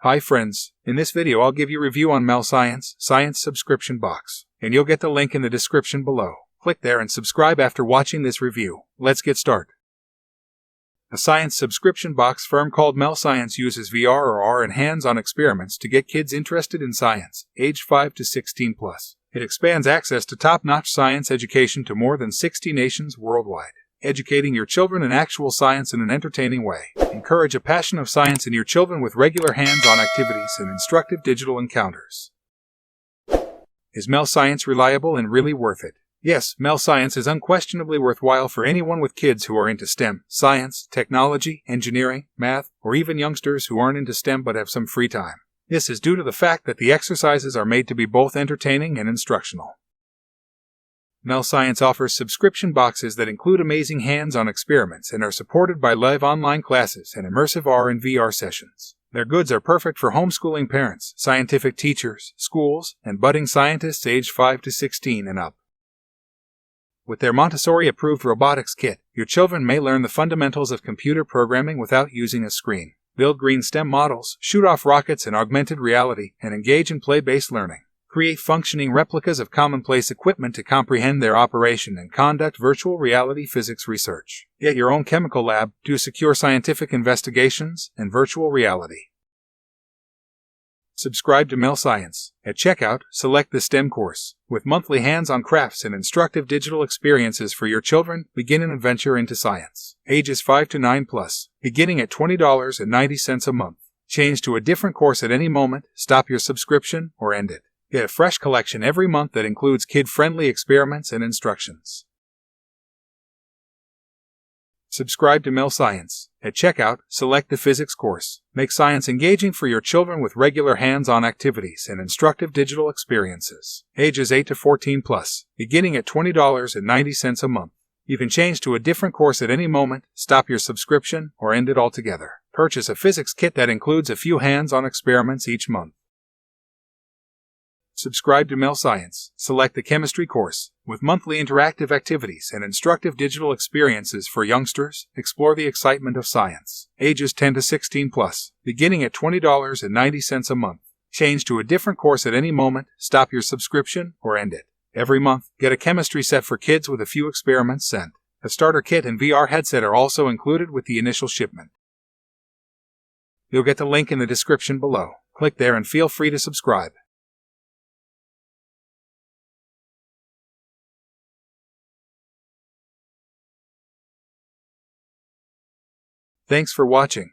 Hi friends, in this video I'll give you a review on MEL Science subscription box, and you'll get the link in the description below. Click there and subscribe after watching this review. Let's get started. A science subscription box firm called MEL Science uses VR or AR and hands-on experiments to get kids interested in science, age 5 to 16 plus. It expands access to top-notch science education to more than 60 nations worldwide. Educating your children in actual science in an entertaining way. Encourage a passion of science in your children with regular hands-on activities and instructive digital encounters. Is MEL Science reliable and really worth it? Yes, MEL Science is unquestionably worthwhile for anyone with kids who are into STEM, science, technology, engineering, math, or even youngsters who aren't into STEM but have some free time. This is due to the fact that the exercises are made to be both entertaining and instructional. MEL Science offers subscription boxes that include amazing hands-on experiments and are supported by live online classes and immersive AR and VR sessions. Their goods are perfect for homeschooling parents, scientific teachers, schools, and budding scientists aged 5 to 16 and up. With their Montessori-approved robotics kit, your children may learn the fundamentals of computer programming without using a screen, build green STEM models, shoot off rockets in augmented reality, and engage in play-based learning. Create functioning replicas of commonplace equipment to comprehend their operation and conduct virtual reality physics research. Get your own chemical lab, do secure scientific investigations, and virtual reality. Subscribe to MEL Science. At checkout, select the STEM course. With monthly hands-on crafts and instructive digital experiences for your children, begin an adventure into science. Ages 5 to 9 plus, beginning at $20.90 a month. Change to a different course at any moment, stop your subscription, or end it. Get a fresh collection every month that includes kid-friendly experiments and instructions. Subscribe to MEL Science. At checkout, select the physics course. Make science engaging for your children with regular hands-on activities and instructive digital experiences. Ages 8 to 14 plus, beginning at $20.90 a month. You can change to a different course at any moment, stop your subscription, or end it altogether. Purchase a physics kit that includes a few hands-on experiments each month. Subscribe to MEL Science. Select the chemistry course. With monthly interactive activities and instructive digital experiences for youngsters, explore the excitement of science. Ages 10 to 16 plus, beginning at $20.90 a month. Change to a different course at any moment, stop your subscription, or end it. Every month, get a chemistry set for kids with a few experiments sent. A starter kit and VR headset are also included with the initial shipment. You'll get the link in the description below. Click there and feel free to subscribe. Thanks for watching.